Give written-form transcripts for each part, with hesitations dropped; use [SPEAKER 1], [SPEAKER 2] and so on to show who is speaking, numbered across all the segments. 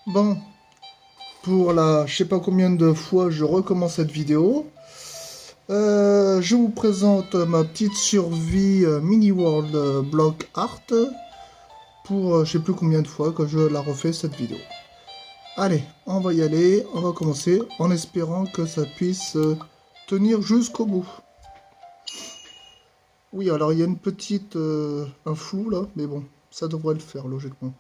[SPEAKER 1] Bon, pour la je sais pas combien de fois je recommence cette vidéo. Je vous présente ma petite survie mini world block art pour je sais plus combien de fois que je la refais cette vidéo. Allez, on va y aller, on va commencer en espérant que ça puisse tenir jusqu'au bout. Oui, alors il y a une petite un flou là, mais bon, ça devrait le faire logiquement.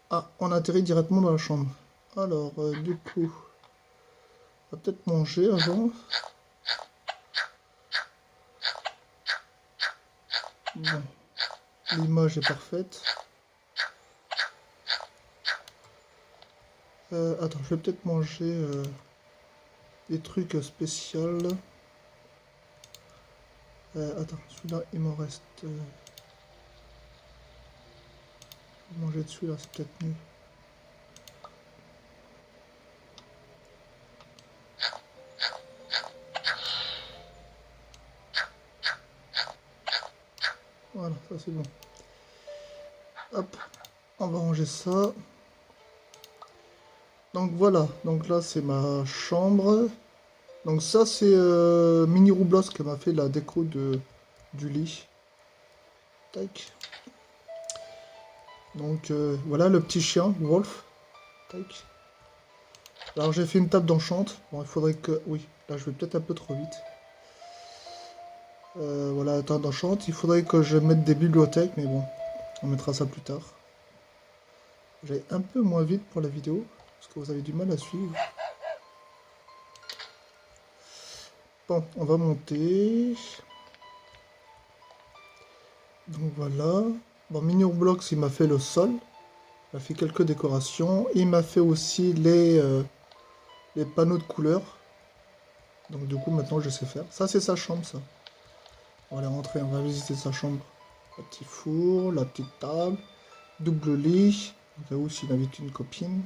[SPEAKER 1] Ah, on atterrit directement dans la chambre. Alors, du coup, on va peut-être manger avant. Bon, l'image est parfaite. Attends, je vais peut-être manger des trucs spéciaux. Attends, celui-là, il m'en reste. Manger de celui-là, c'est peut-être mieux. Voilà, ça c'est bon. Hop, on va ranger ça. Donc voilà, donc là c'est ma chambre. Donc ça c'est Mini Roublos qui m'a fait la déco du lit. Tac. Donc voilà le petit chien, Wolf. Tac. Alors j'ai fait une table d'enchante. Bon, il faudrait que... Oui, là je vais peut-être un peu trop vite. Voilà, table d'enchante. Il faudrait que je mette des bibliothèques, mais bon, on mettra ça plus tard. J'allais un peu moins vite pour la vidéo, parce que vous avez du mal à suivre. Bon, on va monter. Donc voilà. Bon, Minion Blocks, il m'a fait le sol. Il m'a fait quelques décorations. Il m'a fait aussi les panneaux de couleurs. Donc du coup, maintenant, je sais faire. Ça, c'est sa chambre, ça. On va aller rentrer, on va visiter sa chambre. Le petit four, la petite table, double lit. Au cas où s'il invite une copine.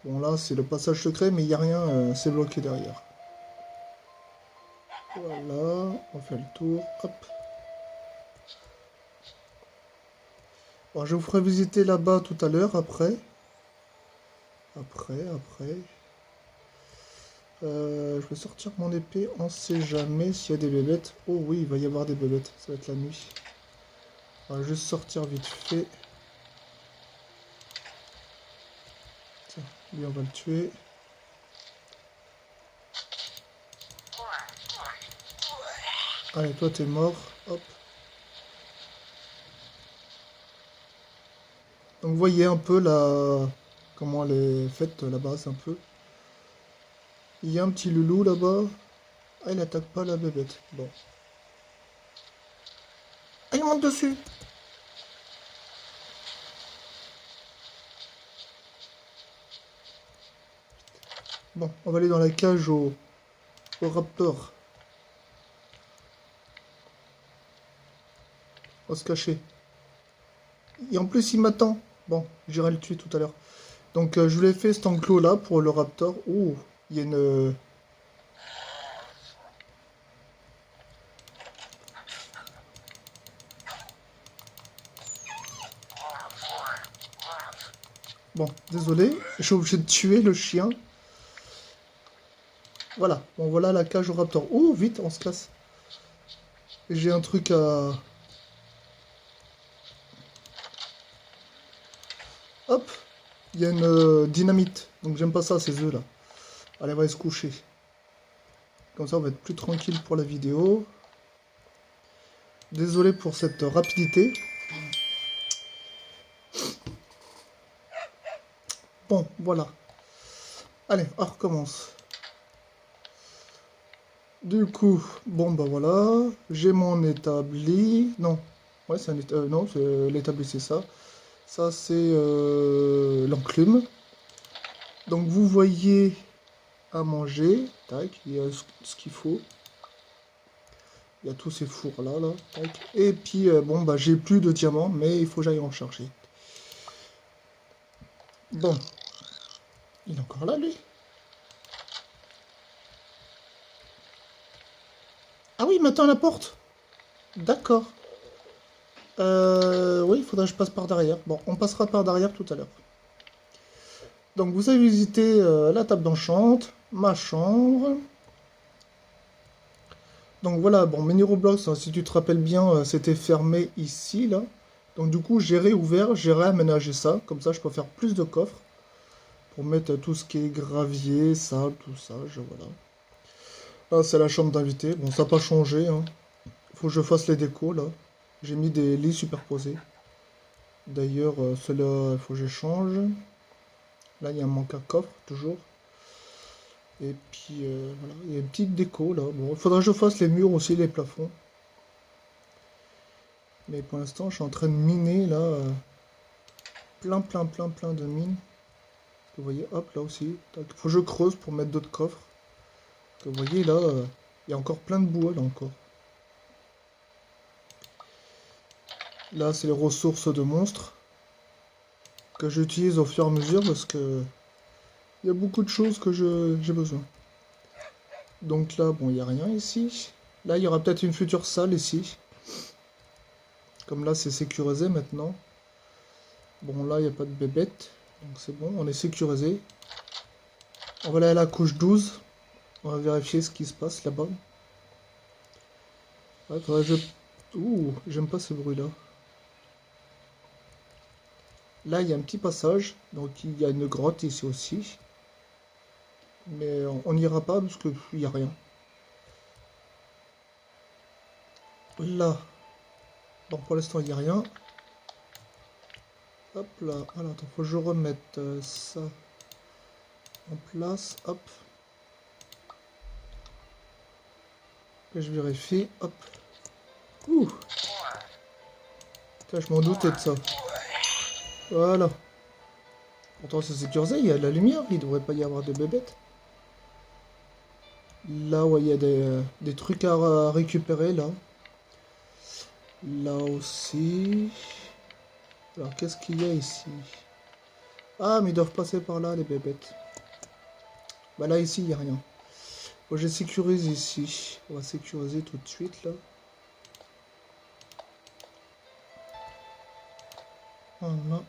[SPEAKER 1] Bon, là, c'est le passage secret, mais il n'y a rien, c'est bloqué derrière. Voilà, on fait le tour. Hop. Bon, je vous ferai visiter là-bas tout à l'heure, après. Après. Je vais sortir mon épée, on sait jamais s'il y a des bébêtes. Oh oui, il va y avoir des bébêtes, ça va être la nuit. On va juste sortir vite fait. Tiens, lui on va le tuer. Allez, toi t'es mort, hop. Donc vous voyez un peu comment elle est faite, la base un peu. Il y a un petit loulou là-bas. Ah, il attaque pas la bébête, bon. Ah, il monte dessus. Bon, on va aller dans la cage au raptor. On va se cacher. Et en plus, il m'attend. Bon, j'irai le tuer tout à l'heure. Donc, je vous l'ai fait cet enclos là pour le raptor. Oh, il y a une... Bon, désolé, je suis obligé de tuer le chien. Voilà, bon, voilà la cage au raptor. Oh, vite, on se casse. J'ai un truc à... Hop, il y a une dynamite. Donc, j'aime pas ça, ces œufs là. Allez, on va aller se coucher. Comme ça, on va être plus tranquille pour la vidéo. Désolé pour cette rapidité. Bon, voilà. Allez, on recommence. Du coup, bon bah voilà, j'ai mon établi. Non, ouais, c'est un non, l'établi c'est ça. Ça c'est l'enclume. Donc vous voyez à manger, tac, il y a ce qu'il faut. Il y a tous ces fours là, tac. Et puis bon bah j'ai plus de diamants, mais il faut que j'aille en chercher. Bon, il est encore là lui. Ah oui, il m'attend à la porte. D'accord. Oui, il faudrait que je passe par derrière. Bon, on passera par derrière tout à l'heure. Donc vous avez visité la table d'enchante, ma chambre. Donc voilà, bon, Mini Roblox, hein, si tu te rappelles bien, c'était fermé ici, là. Donc du coup, j'ai réouvert, j'ai réaménagé ça. Comme ça, je peux faire plus de coffres. Pour mettre tout ce qui est gravier, sable, tout ça, voilà. Là, c'est la chambre d'invité. Bon, ça n'a pas changé, hein. Faut que je fasse les décos, là. J'ai mis des lits superposés. D'ailleurs, ceux-là, il faut que je change. Là, il y a un manque à coffre, toujours. Et puis, voilà, il y a une petite déco, là. Bon, il faudra que je fasse les murs aussi, les plafonds. Mais pour l'instant, je suis en train de miner, là. Plein de mines. Vous voyez, hop, là aussi. Il faut que je creuse pour mettre d'autres coffres. Vous voyez, là, il y a encore plein de bois, là, encore. Là, c'est les ressources de monstres. Que j'utilise au fur et à mesure, parce que... il y a beaucoup de choses que j'ai besoin. Donc là, bon, il n'y a rien ici. Là, il y aura peut-être une future salle ici. Comme là, c'est sécurisé maintenant. Bon, là, il n'y a pas de bébête. Donc c'est bon, on est sécurisé. On va aller à la couche 12. On va vérifier ce qui se passe là-bas. Ouais, faudrait que je... Ouh, j'aime pas ce bruit-là. Là, il y a un petit passage. Donc, il y a une grotte ici aussi. Mais on n'ira pas parce qu'il n'y a rien. Là. Bon, pour l'instant, il n'y a rien. Hop là. Alors, attends, faut que je remette ça en place. Hop. Que je vérifie. Hop. Ouh. Putain, je m'en doutais de ça. Voilà. Pourtant, c'est sécurisé, il y a de la lumière. Il ne devrait pas y avoir de bébêtes. Là, ouais, il y a des trucs à récupérer, là. Là aussi. Alors, qu'est-ce qu'il y a ici? Ah, mais ils doivent passer par là, les bébêtes. Bah là, ici, il n'y a rien. Bon, je sécurise ici. On va sécuriser tout de suite, là. Voilà.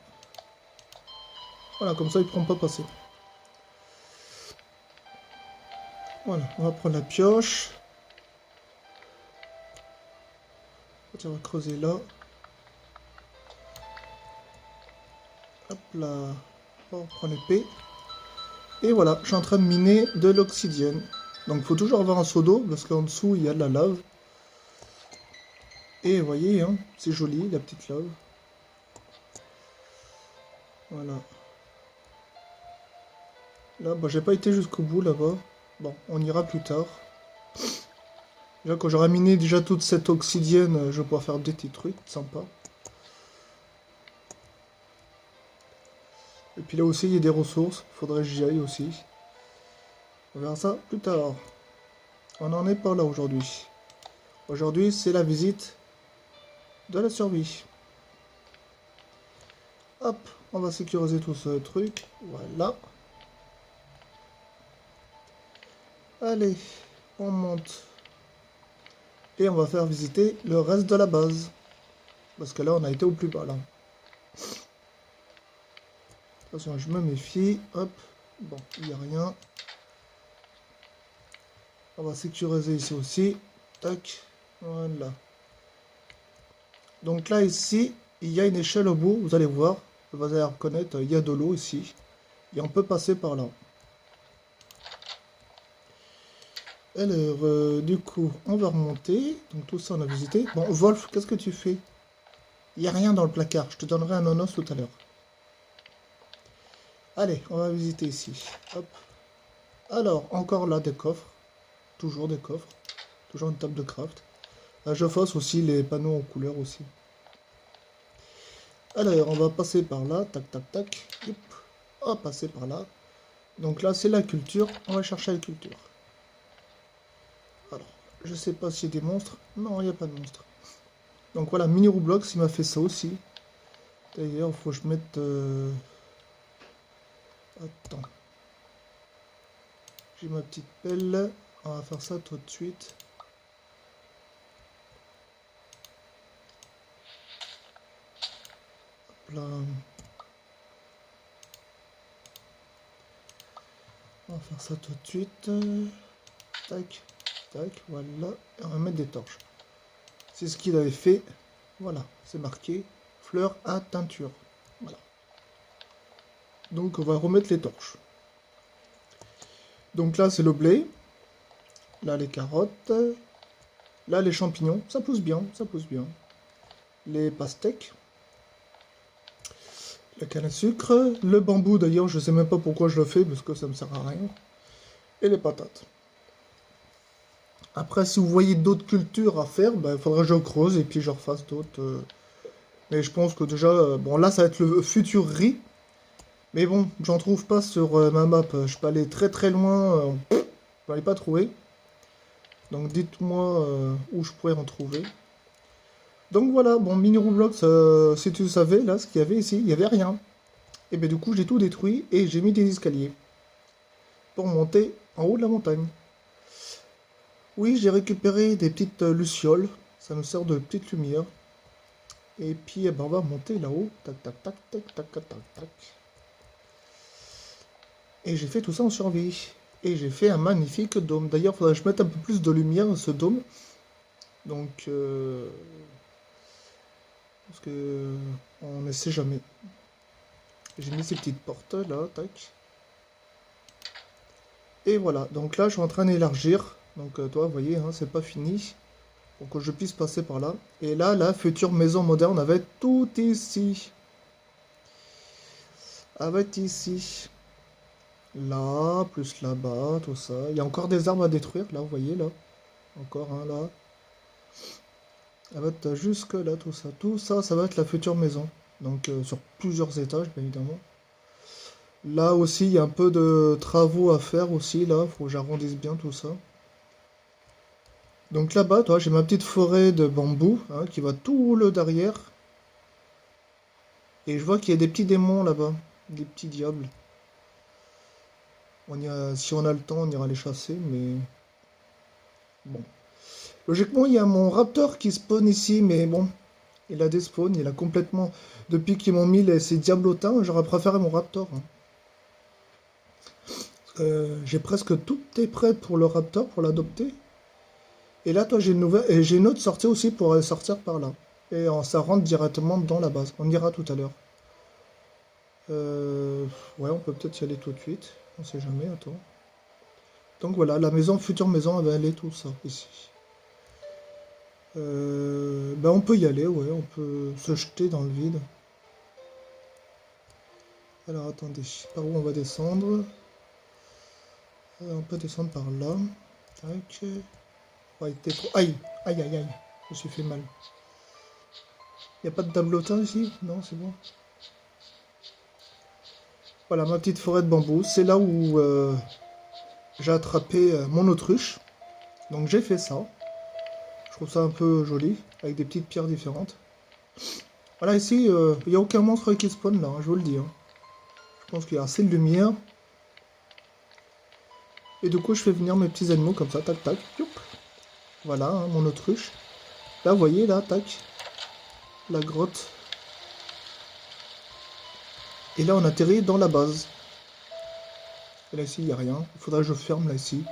[SPEAKER 1] Voilà, comme ça, ils ne pourront pas passer. Voilà, on va prendre la pioche. Tiens, on va creuser là. Hop là. On prend l'épée. Et voilà, je suis en train de miner de l'obsidienne. Donc il faut toujours avoir un seau d'eau, parce qu'en dessous il y a de la lave. Et vous voyez, hein, c'est joli, la petite lave. Voilà. Là, bah, j'ai pas été jusqu'au bout là-bas. Bon, on ira plus tard. Déjà, quand j'aurai miné déjà toute cette obsidienne, je vais pouvoir faire des petits trucs sympas. Et puis là aussi, il y a des ressources. Faudrait que j'y aille aussi. On verra ça plus tard. On n'en est pas là aujourd'hui. Aujourd'hui, c'est la visite de la survie. Hop, on va sécuriser tout ce truc. Voilà. Allez, on monte. Et on va faire visiter le reste de la base. Parce que là, on a été au plus bas, là. Attention, je me méfie. Hop. Bon, il n'y a rien. On va sécuriser ici aussi. Tac. Voilà. Donc là, ici, il y a une échelle au bout. Vous allez voir. Vous allez reconnaître, il y a de l'eau ici. Et on peut passer par là. Alors, du coup, on va remonter. Donc tout ça, on a visité. Bon, Wolf, qu'est-ce que tu fais? Il n'y a rien dans le placard. Je te donnerai un nonos tout à l'heure. Allez, on va visiter ici. Hop. Alors, encore là, des coffres. Toujours des coffres. Toujours une table de craft. Là, je fasse aussi les panneaux en couleur aussi. Alors, on va passer par là. Tac, tac, tac. Hop. On va passer par là. Donc là, c'est la culture. On va chercher la culture. Alors, je sais pas s'il y a des monstres. Non, il n'y a pas de monstres. Donc voilà, Mini Roblox, il m'a fait ça aussi. D'ailleurs, il faut que je mette... Attends. J'ai ma petite pelle. On va faire ça tout de suite. là. On va faire ça tout de suite. Tac, tac, voilà. Et on va mettre des torches. C'est ce qu'il avait fait. Voilà, c'est marqué fleur à teinture. Voilà. Donc on va remettre les torches. Donc là c'est le blé. Là les carottes. Là les champignons. Ça pousse bien, ça pousse bien. Les pastèques. La canne à sucre. Le bambou d'ailleurs, je sais même pas pourquoi je le fais parce que ça me sert à rien. Et les patates. Après, si vous voyez d'autres cultures à faire, il faudrait que je creuse et puis je refasse d'autres. Mais je pense que déjà, bon là ça va être le futur riz. Mais bon, j'en trouve pas sur ma map. Je peux aller très très loin, je peux aller pas trouver. Donc dites-moi où je pourrais en trouver. Donc voilà, bon, mini Roblox, si tu savais, là, ce qu'il y avait ici, il n'y avait rien. Et bien du coup, j'ai tout détruit et j'ai mis des escaliers. Pour monter en haut de la montagne. Oui, j'ai récupéré des petites lucioles. Ça me sert de petite lumière. Et puis, on va monter là-haut. Tac, tac, tac, tac, tac, tac, tac, tac. Et j'ai fait tout ça en survie. Et j'ai fait un magnifique dôme. D'ailleurs, il faudrait que je mette un peu plus de lumière dans ce dôme. Donc, parce que on ne sait jamais. J'ai mis ces petites portes là, tac. Et voilà, donc là je suis en train d'élargir. Donc toi, vous voyez, hein, c'est pas fini. Pour que je puisse passer par là. Et là, la future maison moderne va être tout ici. Elle va être ici. Là, plus là-bas, tout ça. Il y a encore des arbres à détruire, là, vous voyez, là. Encore un, là. Elle va être jusque là, tout ça. Tout ça, ça va être la future maison. Donc sur plusieurs étages, bien évidemment. Là aussi, il y a un peu de travaux à faire aussi, là. Faut que j'arrondisse bien tout ça. Donc là-bas, toi, j'ai ma petite forêt de bambou, hein, qui va tout le derrière. Et je vois qu'il y a des petits démons là-bas. Des petits diables. Si on a le temps, on ira les chasser, mais... Bon. Logiquement, il y a mon raptor qui spawn ici, mais bon... Il a des spawns, il a complètement... Depuis qu'ils m'ont mis ces diablotins, j'aurais préféré mon raptor. Hein. J'ai presque tout est prêt pour le raptor, pour l'adopter. Et là, toi, j'ai une autre sortie aussi pour sortir par là. Et ça rentre directement dans la base. On ira tout à l'heure. Ouais, on peut peut-être y aller tout de suite. On sait jamais, attends. Donc voilà, la maison, future maison, elle va aller tout ça, ici. On peut y aller, ouais, on peut se jeter dans le vide. Alors attendez, par où on va descendre? On peut descendre par là. Tac. Ouais, aïe, aïe, aïe, aïe, je me suis fait mal. Il n'y a pas de tableautin ici? Non, c'est bon. Voilà, ma petite forêt de bambou. C'est là où j'ai attrapé mon autruche. Donc j'ai fait ça. Je trouve ça un peu joli, avec des petites pierres différentes. Voilà, ici, il n'y a aucun monstre qui spawn là, hein, je vous le dis. Hein. Je pense qu'il y a assez de lumière. Et du coup, je fais venir mes petits animaux comme ça, tac, tac, youp. Voilà, hein, mon autruche. Là, vous voyez, là, tac. La grotte. Et là, on atterrit dans la base. Et là, ici, il n'y a rien. Il faudra que je ferme, là, ici.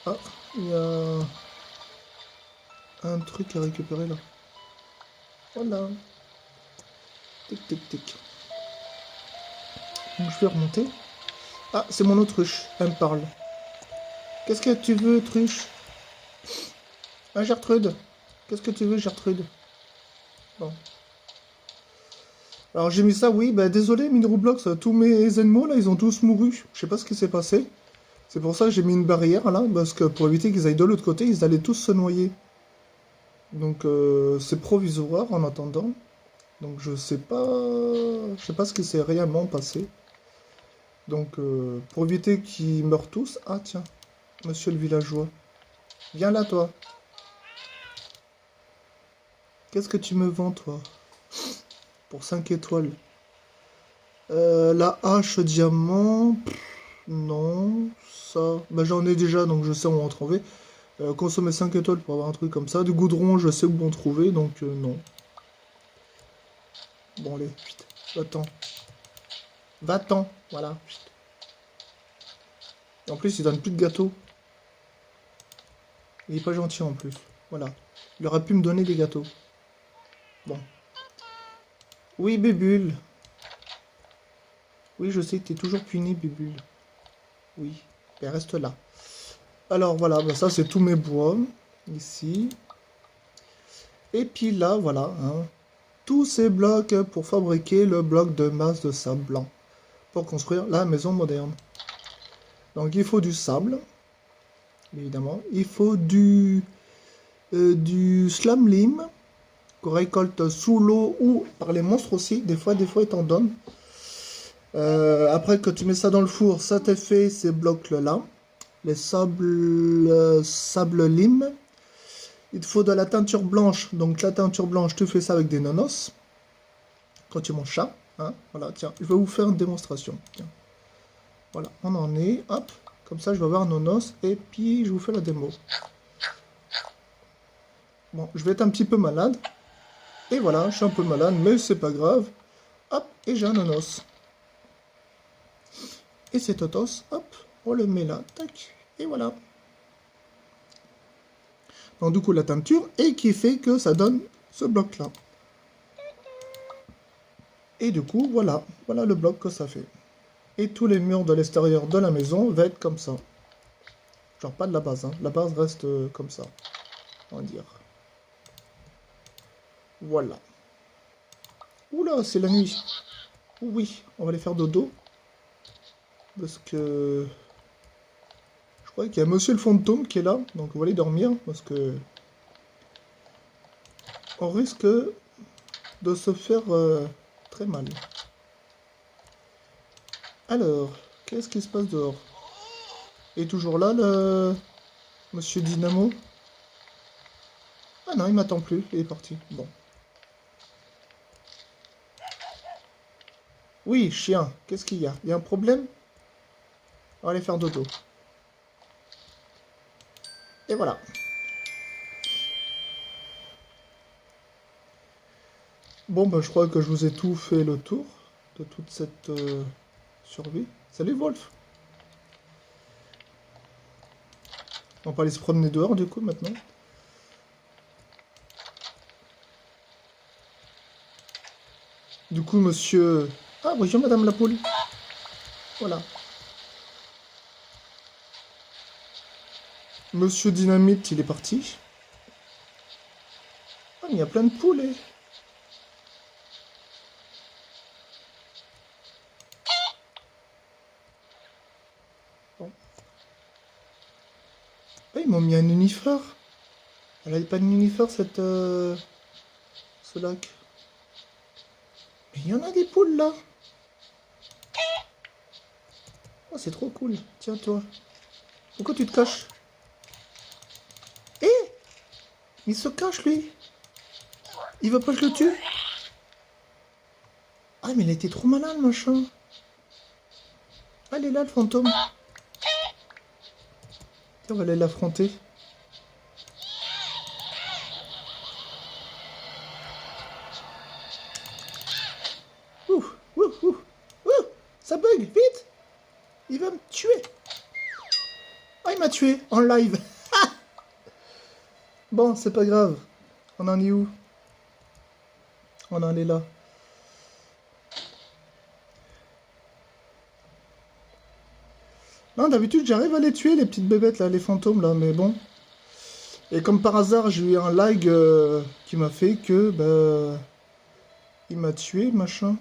[SPEAKER 1] Ah, il y a... un truc à récupérer, là. Voilà. Tic, tic, tic. Donc, je vais remonter. Ah, c'est mon autruche. Elle me parle. Qu'est-ce que tu veux, autruche? Ah, Gertrude. Qu'est-ce que tu veux, Gertrude? Bon. Alors j'ai mis ça, oui, bah désolé, mini Roblox, tous mes animaux là, ils ont tous mouru. Je sais pas ce qui s'est passé. C'est pour ça que j'ai mis une barrière là, parce que pour éviter qu'ils aillent de l'autre côté, ils allaient tous se noyer. Donc c'est provisoire en attendant. Donc je sais pas ce qui s'est réellement passé. Donc pour éviter qu'ils meurent tous, ah tiens, monsieur le villageois, viens là toi. Qu'est-ce que tu me vends toi? Pour 5 étoiles. La hache diamant. Non. Ça. Bah j'en ai déjà, donc je sais où en trouver. Consommer 5 étoiles pour avoir un truc comme ça. Du goudron, je sais où en trouver, donc non. Bon, allez, putain, va-t'en. Va-t'en, voilà. Et en plus, il donne plus de gâteaux. Il est pas gentil en plus. Voilà. Il aurait pu me donner des gâteaux. Bon. Oui, Bébule. Oui, je sais que t'es toujours puni, Bébule. Oui, et reste là. Alors voilà, bah ça c'est tous mes bois. Ici. Et puis là, voilà. Hein, tous ces blocs pour fabriquer le bloc de masse de sable blanc. Pour construire la maison moderne. Donc il faut du sable. Évidemment. Il faut du slam lime. Qu'on récolte sous l'eau ou par les monstres aussi. Des fois ils t'en donnent. Après que tu mets ça dans le four, ça t'est fait ces blocs-là. Les sable lime. Il te faut de la teinture blanche. Donc la teinture blanche, tu fais ça avec des nonos. Quand tu es mon chat. Hein, voilà, tiens, je vais vous faire une démonstration. Tiens. Voilà, on en est. Hop, comme ça je vais avoir nonos. Et puis je vous fais la démo. Bon, je vais être un petit peu malade. Et voilà, je suis un peu malade, mais c'est pas grave. Hop, et j'ai un nonos. Et cet otos, hop, on le met là. Tac, et voilà. Donc du coup la teinture, et qui fait que ça donne ce bloc là. Et du coup voilà, voilà le bloc que ça fait. Et tous les murs de l'extérieur de la maison vont être comme ça. Genre pas de la base, hein. La base reste comme ça, on va dire. Voilà. Oula, c'est la nuit. Oui, on va aller faire dodo. Parce que... je crois qu'il y a Monsieur le Fantôme qui est là, donc on va aller dormir, parce que... on risque de se faire très mal. Alors, qu'est-ce qui se passe dehors? Et toujours là, le... Monsieur Dynamo? Ah non, il m'attend plus, il est parti. Bon. Oui, chien, qu'est-ce qu'il y a? Il y a un problème? On va aller faire dodo. Et voilà. Bon, bah, je crois que je vous ai tout fait le tour de toute cette survie. Salut, Wolf. On va aller se promener dehors, du coup, maintenant. Du coup, monsieur... Ah, bonjour, madame la poule. Voilà. Monsieur Dynamite, il est parti. Ah, mais il y a plein de poulets. Bon. Ah, ils m'ont mis un uniforme. Elle avait pas de uniforme, cette... ce lac. Mais il y en a des poules, là. Oh, c'est trop cool. Tiens, toi. Pourquoi tu te caches? Eh, il se cache, lui. Il veut pas que je le tue. Ah, mais il a été trop malin, le machin. Ah, il est là, le fantôme. Tiens, on va aller l'affronter. Ouh, ouh, ouh, ouh. Ça bug, vite. Il va me tuer. Ah, il m'a tué, en live. Bon, c'est pas grave. On en est où? On en est là. Non, d'habitude, j'arrive à les tuer, les petites bébêtes, là, les fantômes, là, mais bon. Et comme par hasard, j'ai eu un lag qui m'a fait que, bah... il m'a tué, machin.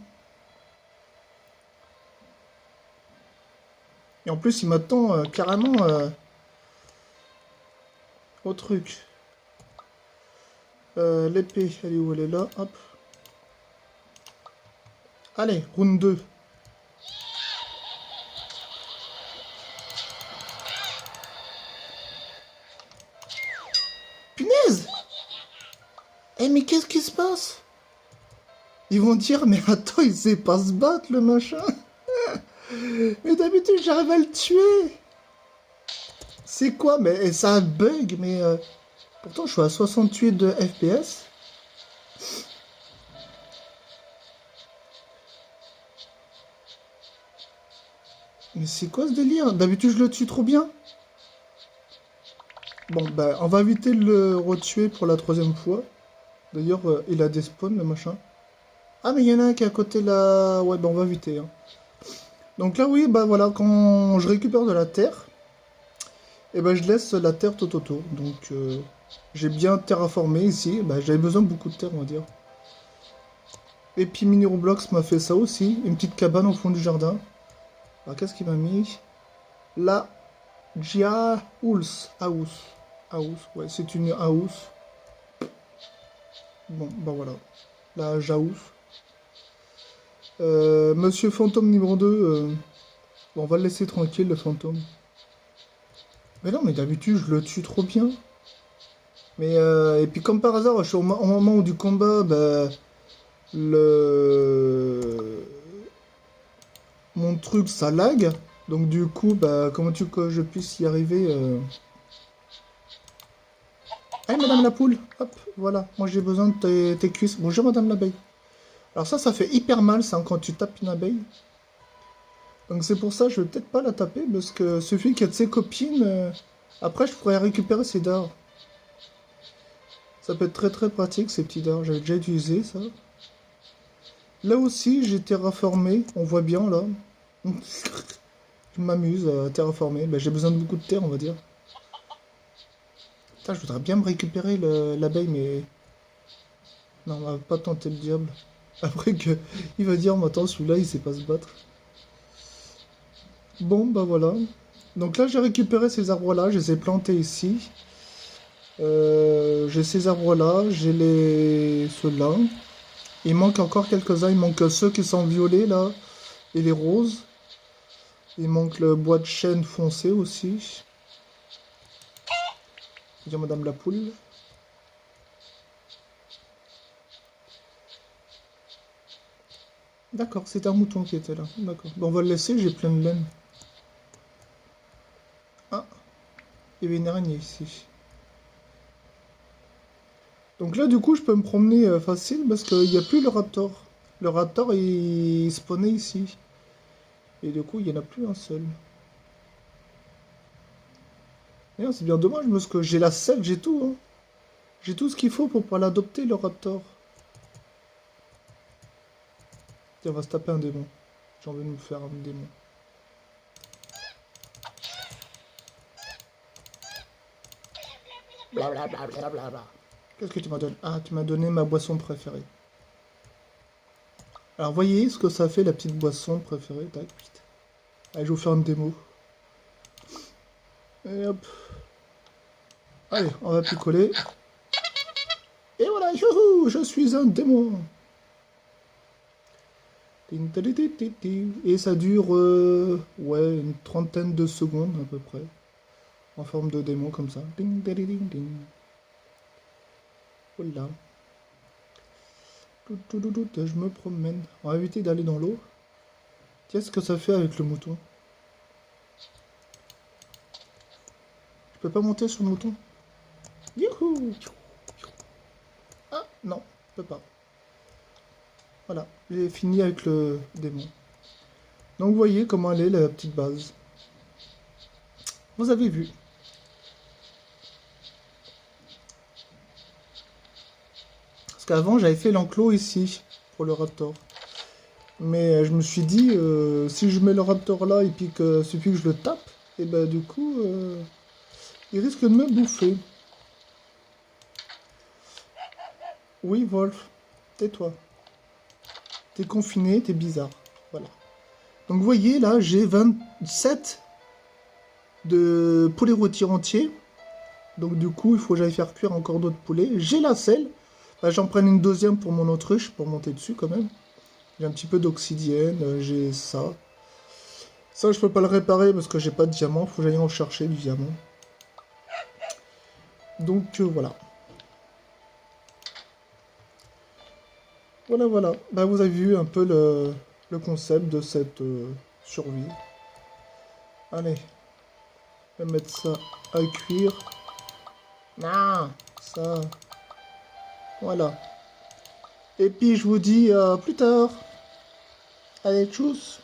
[SPEAKER 1] Et en plus, il m'attend carrément au truc. L'épée, elle est où? Elle est là, hop. Allez, round 2. Punaise! Eh, mais qu'est-ce qui se passe? Ils vont dire, mais attends, il sait pas se battre, le machin. Mais d'habitude, j'arrive à le tuer. C'est quoi? Mais ça bug, mais... pourtant, je suis à 68 de FPS. Mais c'est quoi ce délire? D'habitude, je le tue trop bien. Bon, bah, on va éviter de le retuer pour la troisième fois. D'ailleurs, il a des spawns, le machin. Ah, mais il y en a un qui est à côté là. Ouais, bah, on va éviter. Hein. Donc là, oui, bah voilà, quand je récupère de la terre, et ben je laisse la terre tout autour. Donc, j'ai bien terraformé ici. Bah, j'avais besoin de beaucoup de terre, on va dire. Et puis, Mini Roblox m'a fait ça aussi. Une petite cabane au fond du jardin. Alors, qu'est-ce qu'il m'a mis? La Gia House. House, ouais, c'est une house. Bon, bah voilà. La Jaous. Monsieur Fantôme numéro 2. Bon, on va le laisser tranquille, le fantôme. Mais non, mais d'habitude, je le tue trop bien. Mais, et puis comme par hasard, je suis au moment où du combat, bah, le... Mon truc, ça lag. Donc du coup, bah, comment tu veux que je puisse y arriver Allez, madame la poule. Hop, voilà. Moi, j'ai besoin de tes cuisses. Bonjour, madame l'abeille. Alors ça fait hyper mal, ça, quand tu tapes une abeille. Donc c'est pour ça, je vais peut-être pas la taper, parce que suffit qu'il y a de ses copines, après je pourrais récupérer ses dards. Ça peut être très très pratique ces petits dards, j'avais déjà utilisé ça. Là aussi j'ai terraformé, on voit bien là. Je m'amuse à terraformer, ben, j'ai besoin de beaucoup de terre on va dire. Putain, je voudrais bien me récupérer l'abeille mais... Non, on va pas tenter le diable. Après que il va dire, mais attends, celui-là il sait pas se battre. Bon, bah voilà. Donc là, j'ai récupéré ces arbres-là, je les ai plantés ici. J'ai ces arbres-là, j'ai ceux-là. Il manque encore quelques-uns, il manque ceux qui sont violets, là, et les roses. Il manque le bois de chêne foncé aussi. Dire Madame la Poule. D'accord, c'est un mouton qui était là. D'accord. Bon, on va le laisser, j'ai plein de laine. Ah, il y avait une araignée ici. Donc là, du coup, je peux me promener facile parce qu'il n'y a plus le raptor. Le raptor, il spawnait ici. Et du coup, il n'y en a plus un seul. D'ailleurs, c'est bien dommage parce que j'ai la selle, j'ai tout. Hein. J'ai tout ce qu'il faut pour pouvoir l'adopter, le raptor. Tiens, on va se taper un démon. J'ai envie de me faire un démon. Blablabla. Qu'est-ce que tu m'as donné? Ah, tu m'as donné ma boisson préférée. Alors, voyez ce que ça fait, la petite boisson préférée. Tac, vite. Allez, je vais vous faire une démo. Et hop. Allez, on va picoler. Et voilà, youhou, je suis un démon. Et ça dure, ouais, une trentaine de secondes à peu près. En forme de démon comme ça. Ding, ding, ding, ding. Voilà. Je me promène. On va éviter d'aller dans l'eau. Qu'est-ce que ça fait avec le mouton? Je peux pas monter sur le mouton? Youhou! Ah, non, je peux pas. Voilà, j'ai fini avec le démon. Donc vous voyez comment elle est la petite base. Vous avez vu. Parce qu'avant j'avais fait l'enclos ici pour le raptor. Mais je me suis dit, si je mets le raptor là et puis que suffit que je le tape, et ben du coup, il risque de me bouffer. Oui, Wolf, tais-toi. T'es confiné, t'es bizarre. Voilà. Donc vous voyez, là, j'ai 27 de poulets rôtis entiers. Donc du coup, il faut que j'aille faire cuire encore d'autres poulets. J'ai la selle. Bah, j'en prends une deuxième pour mon autruche, pour monter dessus quand même. J'ai un petit peu d'obsidienne, j'ai ça. Ça, je peux pas le réparer parce que j'ai pas de diamant. Faut que j'aille en chercher du diamant. Donc voilà. Voilà, voilà. Bah, vous avez vu un peu le concept de cette survie. Allez. Je vais mettre ça à cuire. Non, ça. Voilà. Et puis je vous dis à plus tard. Allez, tchuss.